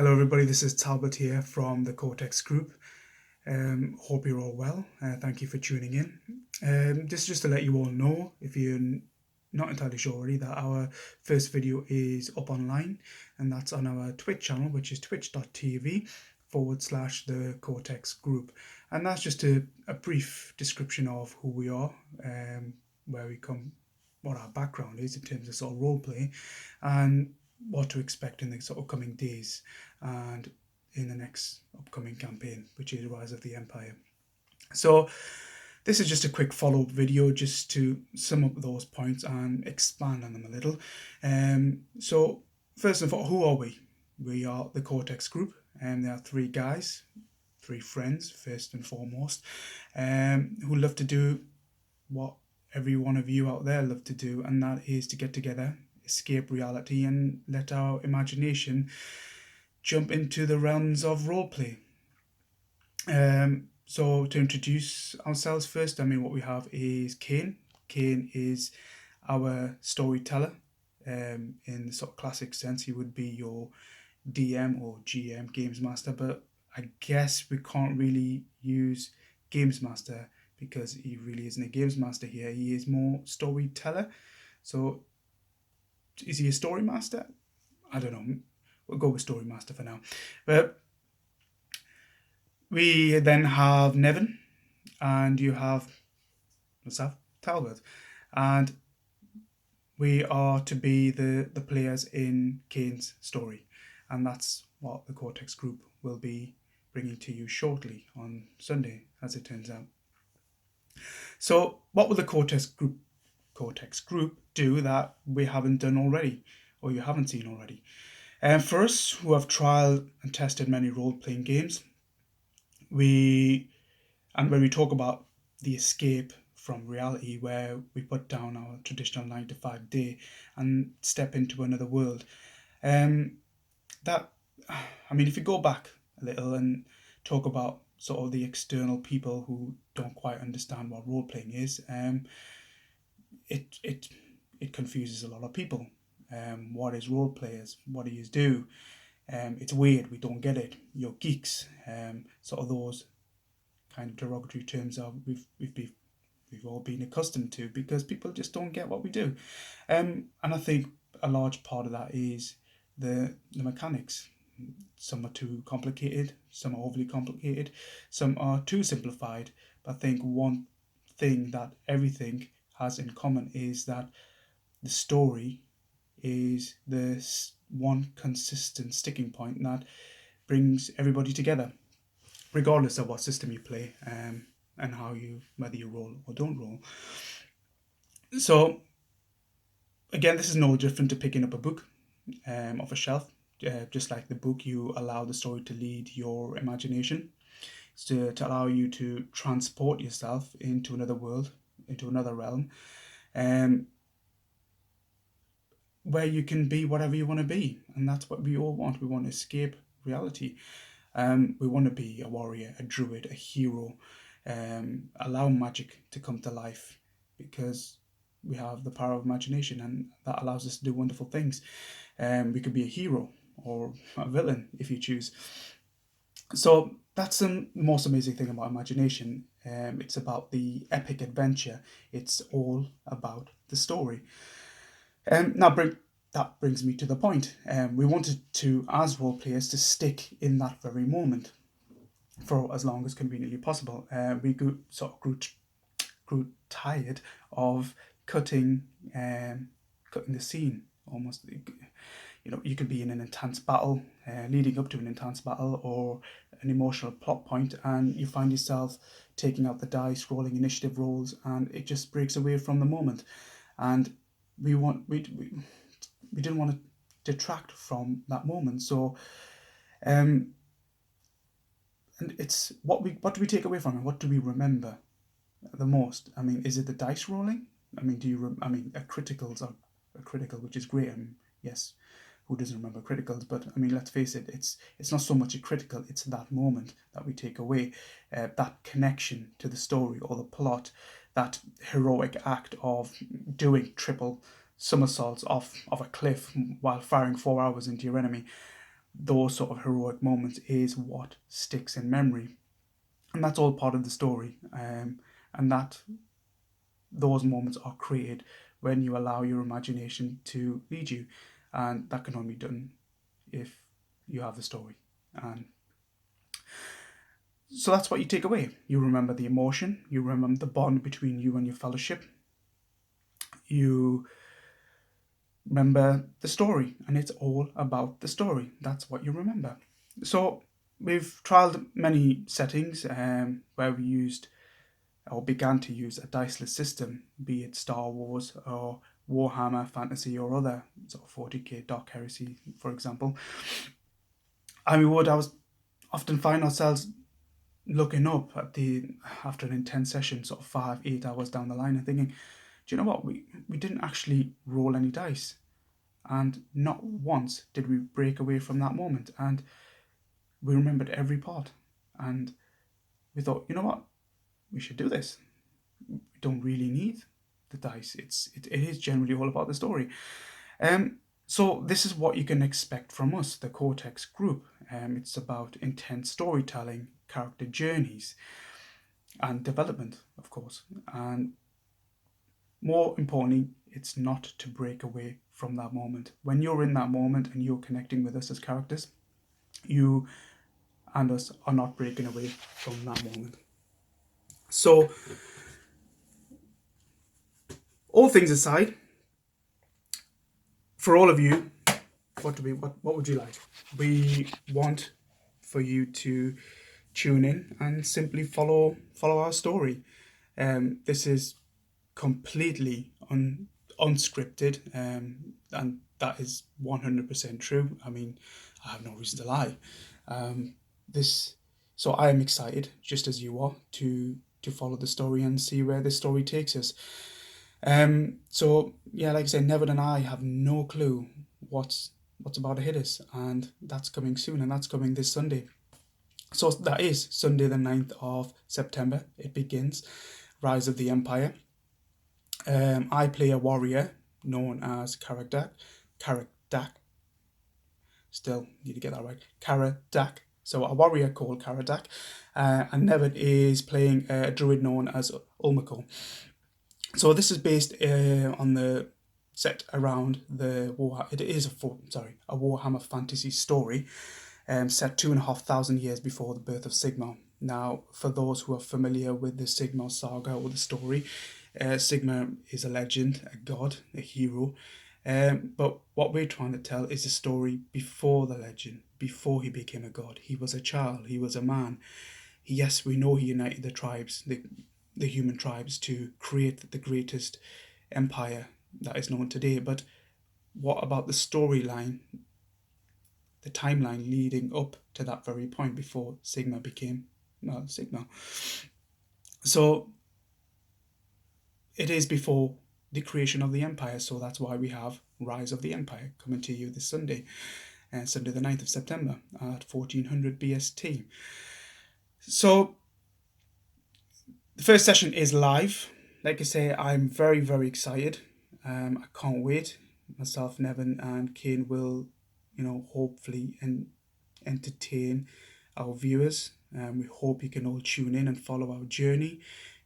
Hello everybody, this is Talbot here from the Cortex group. Hope you're all well. Thank you for tuning in. This is just to let you all know, if you're not entirely sure already, that our first video is up online, and that's on our Twitch channel, which is twitch.tv/, the Cortex group. And that's just a brief description of who we are, where we come, what our background is in terms of sort of roleplay, and what to expect in the sort of coming days and in the next upcoming campaign, which is Rise of the Empire. So this is just a quick follow-up video just to sum up those points and expand on them a little. So first of all, who are we? We are the Cortex group, and there are three guys, three friends, first and foremost, who love to do what every one of you out there love to do, and that is to get together, escape reality, and let our imagination jump into the realms of roleplay. So to introduce ourselves first, what we have is Kane. Kane is our storyteller. In the sort of classic sense, he would be your DM or GM, Games Master, but I guess we can't really use Games Master because he really isn't a Games Master here. He is more storyteller. So is he a story master? I don't know. We'll go with story master for now. But we then have Nevin, and you have myself, Talbot, and we are to be the players in Kane's story, and that's what the Cortex group will be bringing to you shortly on Sunday, as it turns out. So what will the Cortex group do that we haven't done already, or you haven't seen already? For us, who have trialed and tested many role-playing games, when we talk about the escape from reality, where we put down our traditional 9-to-5 day and step into another world, if you go back a little and talk about sort of the external people who don't quite understand what role-playing is, it confuses a lot of people. What is role players? What do you do? It's weird. We don't get it. You're geeks. Sort of those kind of derogatory terms are we've all been accustomed to because people just don't get what we do. And I think a large part of that is the mechanics. Some are too complicated. Some are overly complicated. Some are too simplified. But I think one thing that everything has in common is that the story is the one consistent sticking point that brings everybody together, regardless of what system you play, and whether you roll or don't roll. So again, this is no different to picking up a book off a shelf. Just like the book, you allow the story to lead your imagination. It's to allow you to transport yourself into another world, into another realm, where you can be whatever you want to be. And that's what we all want. We want to escape reality. We want to be a warrior, a druid, a hero, allow magic to come to life because we have the power of imagination, and that allows us to do wonderful things. We could be a hero or a villain if you choose. So that's the most amazing thing about imagination. It's about the epic adventure. It's all about the story. That brings me to the point. We wanted to, as role players, to stick in that very moment for as long as conveniently possible. We grew tired of cutting the scene almost. You could be in an intense battle, leading up to an intense battle, or an emotional plot point, and you find yourself taking out the dice, rolling initiative rolls, and it just breaks away from the moment. And we didn't want to detract from that moment. So, and it's what do we take away from it? What do we remember the most? Is it the dice rolling? A criticals are a critical, which is great. Yes, who doesn't remember criticals? But let's face it, it's not so much a critical. It's that moment that we take away, that connection to the story or the plot, that heroic act of doing triple somersaults off of a cliff while firing 4 hours into your enemy. those sort of heroic moments is what sticks in memory, and that's all part of the story. And that those moments are created when you allow your imagination to lead you, and that can only be done if you have the story. And so that's what you take away. You remember the emotion, you remember the bond between you and your fellowship, you remember the story, and it's all about the story. That's what you remember. So we've trialed many settings where we used or began to use a diceless system, be it Star Wars or Warhammer Fantasy or other sort of 40k Dark Heresy, for example. And we would often find ourselves looking up at the after an intense session, sort of 5-8 hours down the line, and thinking, do you know what? We didn't actually roll any dice, and not once did we break away from that moment, and we remembered every part, and we thought, you know what? We should do this. We don't really need the dice. It is generally all about the story. So this is what you can expect from us, the Cortex group. It's about intense storytelling, character journeys, and development, of course. And more importantly, it's not to break away from that moment. When you're in that moment and you're connecting with us as characters, you and us are not breaking away from that moment. So, all things aside, for all of you, what would you like? We want for you to tune in and simply follow our story. This is completely unscripted, and that is 100% true. I mean, I have no reason to lie. This, so I am excited, just as you are, to follow the story and see where this story takes us. So yeah, like I said, Neville and I have no clue what's about to hit us, and that's coming soon, and that's coming this Sunday. So that is Sunday the 9th of September. It begins Rise of the Empire. I play a warrior known as Karadak. Still need to get that right. Karadak. So a warrior called Karadak. And Neville is playing a druid known as Ulmako. So this is based on the set around the It is a Warhammer fantasy story, set 2,500 years before the birth of Sigmar. Now, for those who are familiar with the Sigmar saga or the story, Sigmar is a legend, a god, a hero. But what we're trying to tell is the story before the legend, before he became a god. He was a child, he was a man. Yes, we know he united the tribes, the human tribes, to create the greatest empire that is known today. But what about the storyline, the timeline leading up to that very point before Sigmar became Sigmar? So it is before the creation of the empire, so that's why we have Rise of the Empire coming to you this Sunday, Sunday the 9th of September at 1400 BST. So the first session is live. Like I say, I'm very, very excited. I can't wait. Myself, Nevin, and Kane will, hopefully entertain our viewers. We hope you can all tune in and follow our journey,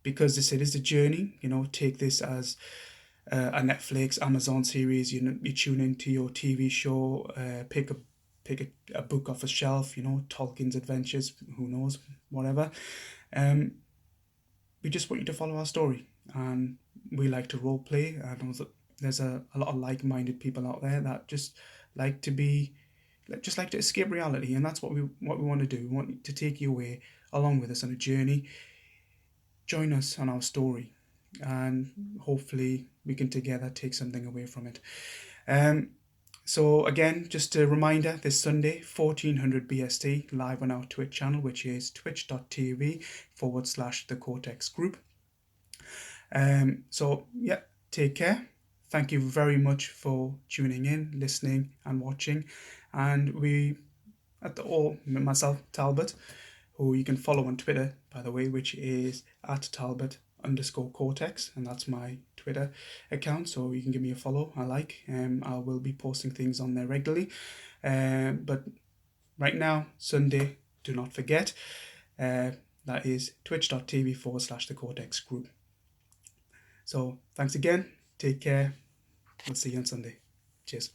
because it is a journey. Take this as a Netflix, Amazon series. You tune into your TV show, pick a book off a shelf. Tolkien's Adventures. Who knows? Whatever. We just want you to follow our story, and we like to role play. I know that there's a lot of like-minded people out there that just like to escape reality, and that's what we want to do. We want to take you away along with us on a journey. Join us on our story, and hopefully we can together take something away from it. So again, just a reminder, this Sunday, 1400 BST, live on our Twitch channel, which is twitch.tv/the Cortex group. So yeah, take care. Thank you very much for tuning in, listening and watching. And myself, Talbot, who you can follow on Twitter, by the way, which is @Talbot_Cortex, and that's my Twitter account, so you can give me a follow. I will be posting things on there regularly, but right now, Sunday, do not forget. That is twitch.tv/the Cortex group. So thanks again. Take care. We'll see you on Sunday. Cheers.